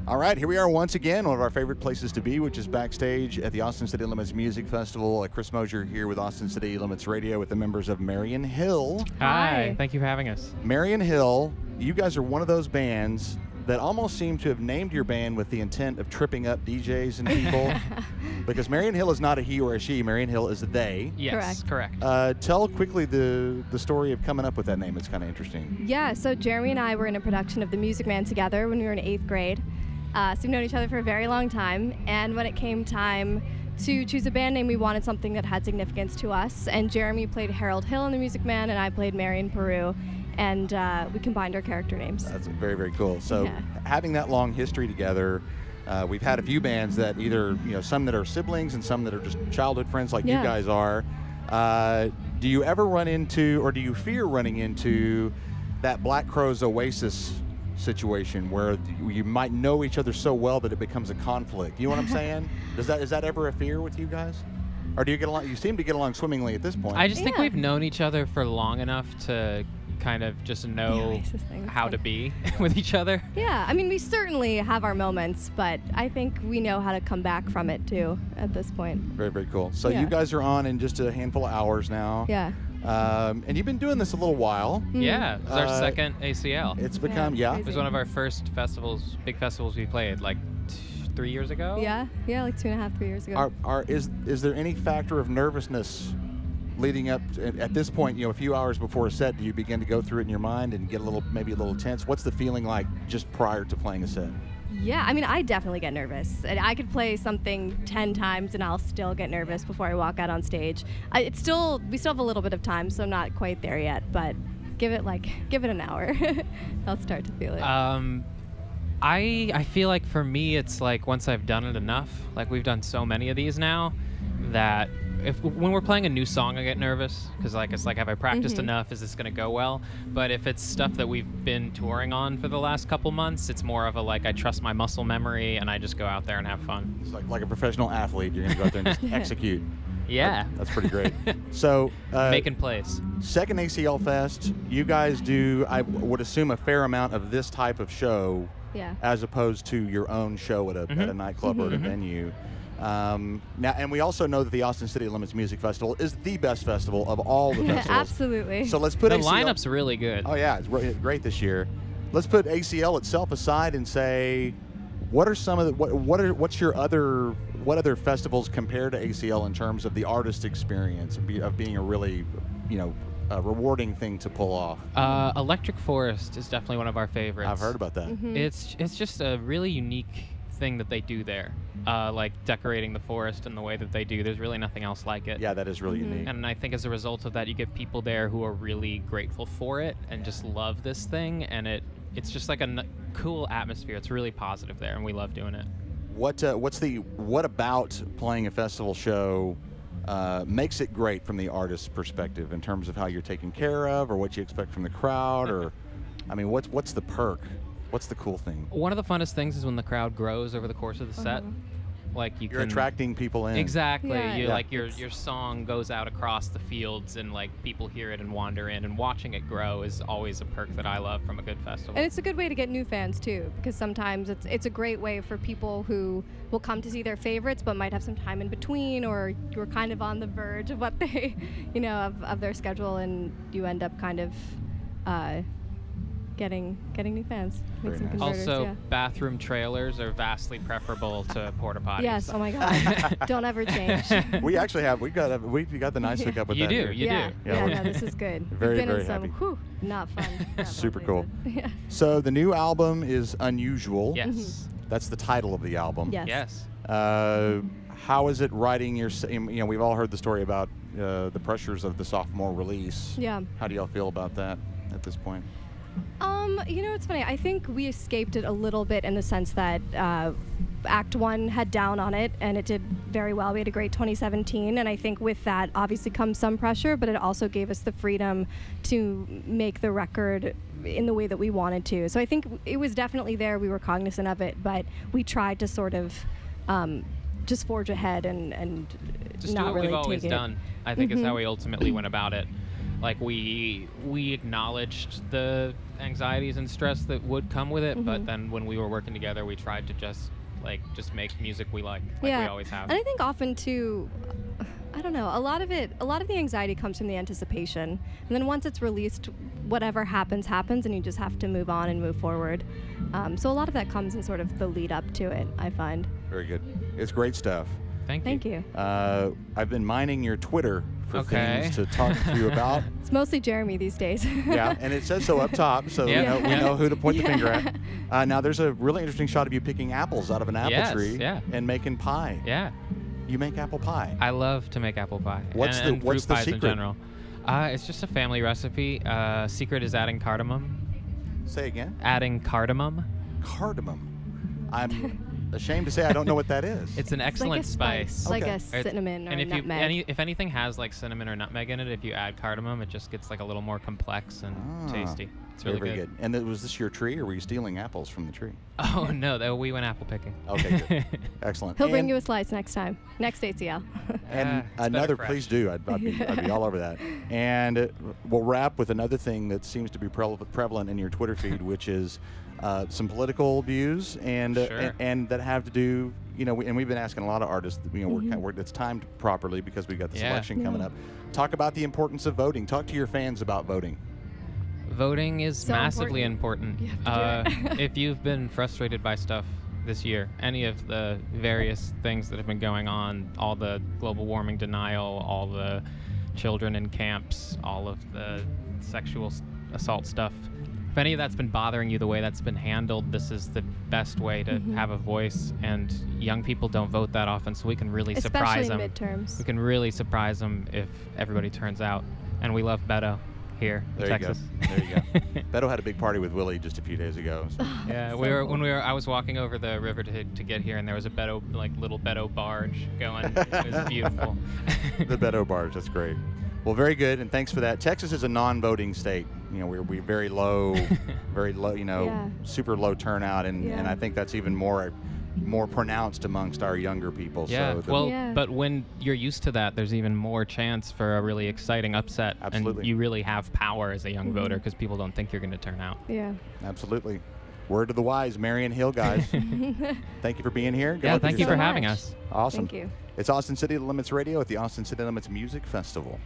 All right, here we are once again, one of our favorite places to be, which is backstage at the Austin City Limits Music Festival. Chris Mosier here with Austin City Limits Radio with the members of Marian Hill. Hi, thank you for having us. Marian Hill, you guys are one of those bands that almost seem to have named your band with the intent of tripping up DJs and people. Because Marian Hill is not a he or a she, Marian Hill is a they. Yes, correct. Tell quickly the story of coming up with that name. It's kind of interesting. Yeah, so Jeremy and I were in a production of The Music Man together when we were in 8th grade. So we've known each other for a very long time, and when it came time to choose a band name, we wanted something that had significance to us, and Jeremy played Harold Hill in The Music Man, and I played Marian Peru, and we combined our character names. That's very, very cool. So having that long history together, we've had a few bands that either, some that are siblings and some that are just childhood friends like you guys are. Do you ever run into, or do you fear running into that Black Crowes Oasis situation where you might know each other so well that it becomes a conflict? You know what I'm saying? Is that ever a fear with you guys? Or do you get along? You seem to get along swimmingly at this point. I just think we've known each other for long enough to kind of just know how to be with each other. Yeah, I mean, we certainly have our moments, but I think we know how to come back from it too at this point. Very, very cool. So you guys are on in just a handful of hours now. Yeah. And you've been doing this a little while. Yeah, it's our second ACL. It's become, It was one of our first festivals, big festivals we played, like 3 years ago. Yeah, like 2.5, 3 years ago. Is there any factor of nervousness leading up to, at this point, a few hours before a set, do you begin to go through it in your mind and get maybe a little tense? What's the feeling like just prior to playing a set? Yeah, I mean, I definitely get nervous. I could play something 10 times and I'll still get nervous before I walk out on stage. We still have a little bit of time, so I'm not quite there yet, but give it an hour. I'll start to feel it. I feel like for me, it's like once I've done it enough, like we've done so many of these now, that when we're playing a new song, I get nervous because it's like, have I practiced enough? Is this going to go well? But if it's stuff that we've been touring on for the last couple months, it's more of a I trust my muscle memory and I just go out there and have fun. It's like a professional athlete. You're going to go out there and just execute. Yeah. That's pretty great. So making plays. Second ACL Fest, you guys do, I would assume, a fair amount of this type of show as opposed to your own show at a nightclub or at a venue. Now, and we also know that the Austin City Limits Music Festival is the best festival of all the festivals. Absolutely. So let's put the ACL, lineup's really good. Oh yeah, it's great this year. Let's put ACL itself aside and say, what are some of the what other festivals compare to ACL in terms of the artist experience of being a really a rewarding thing to pull off? Electric Forest is definitely one of our favorites. I've heard about that. It's just a really unique thing that they do there, like decorating the forest in the way that they do. There's really nothing else like it. Yeah, that is really unique. And I think as a result of that, you get people there who are really grateful for it and just love this thing, and it's just like a cool atmosphere. It's really positive there, and we love doing it. What about playing a festival show makes it great from the artist's perspective in terms of how you're taken care of, or what you expect from the crowd, or I mean, what's the perk? What's the cool thing? One of the funnest things is when the crowd grows over the course of the set. Like you're attracting people in. Exactly. Your song goes out across the fields and people hear it and wander in, and watching it grow is always a perk that I love from a good festival. And it's a good way to get new fans too, because sometimes it's a great way for people who will come to see their favorites but might have some time in between, or you're kind of on the verge of what they of their schedule, and you end up kind of getting new fans. Very nice. Also, bathroom trailers are vastly preferable to porta potties. Yes. Oh my God. Don't ever change. We actually have. We got the nice hookup with that. You do. Yeah. No, this is good. Very, We've been very in some, happy. Not fun. Super cool. Yeah. So the new album is Unusual. Yes. That's the title of the album. Yes. How is it writing your? We've all heard the story about the pressures of the sophomore release. Yeah. How do y'all feel about that at this point? It's funny. I think we escaped it a little bit in the sense that Act 1 had Down on it, and it did very well. We had a great 2017, and I think with that obviously comes some pressure, but it also gave us the freedom to make the record in the way that we wanted to. So I think it was definitely there. We were cognizant of it, but we tried to sort of just forge ahead and just not do what really we've always take it. done. I think is how we ultimately went about it. like we acknowledged the anxieties and stress that would come with it, but then when we were working together, we tried to just make music we like we always have. And I think often too, I don't know, a lot of the anxiety comes from the anticipation, and then once it's released, whatever happens, and you just have to move on and move forward. So a lot of that comes in sort of the lead up to it, I find. Very good. It's great stuff. Thank you. I've been mining your Twitter for things to talk to you about. It's mostly Jeremy these days. Yeah, and it says so up top, so we know who to point the finger at. Now, there's a really interesting shot of you picking apples out of an apple tree and making pie. Yeah. You make apple pie. I love to make apple pie. What's and the fruit pies secret? in general. It's just a family recipe. Secret is adding cardamom. Say again? Adding cardamom. Cardamom. I'm ashamed to say I don't know what that is. It's an excellent spice. Like a cinnamon or nutmeg. If anything has like cinnamon or nutmeg in it, if you add cardamom, it just gets like a little more complex and tasty. It's really very good. And was this your tree, or were you stealing apples from the tree? Oh no, we went apple picking. Okay, good. Excellent. He'll bring you a slice next time. Next ACL. And another, please do. I'd be all over that. And we'll wrap with another thing that seems to be prevalent in your Twitter feed, which is some political views and that have to do, and we've been asking a lot of artists, work that's timed properly because we've got this election coming up. Talk about the importance of voting. Talk to your fans about voting. Voting is so massively important. If you've been frustrated by stuff this year, any of the various things that have been going on, all the global warming denial, all the children in camps, all of the sexual assault stuff, if any of that's been bothering you the way that's been handled, this is the best way to have a voice. And young people don't vote that often, so we can really surprise them. Especially midterms. We can really surprise them if everybody turns out. And we love Beto here in Texas. There you go. Beto had a big party with Willie just a few days ago. So. Yeah, I was walking over the river to get here, and there was a Beto, little Beto barge going. It was beautiful. The Beto barge, that's great. Well, very good, and thanks for that. Texas is a non-voting state. We're very low, super low turnout, and I think that's even more pronounced amongst our younger people. Yeah. So but when you're used to that, there's even more chance for a really exciting upset. Absolutely. And you really have power as a young voter because people don't think you're going to turn out. Yeah. Absolutely. Word to the wise, Marian Hill, guys. Thank you for being here. Thank you for having us. Awesome. Thank you. It's Austin City Limits Radio at the Austin City Limits Music Festival.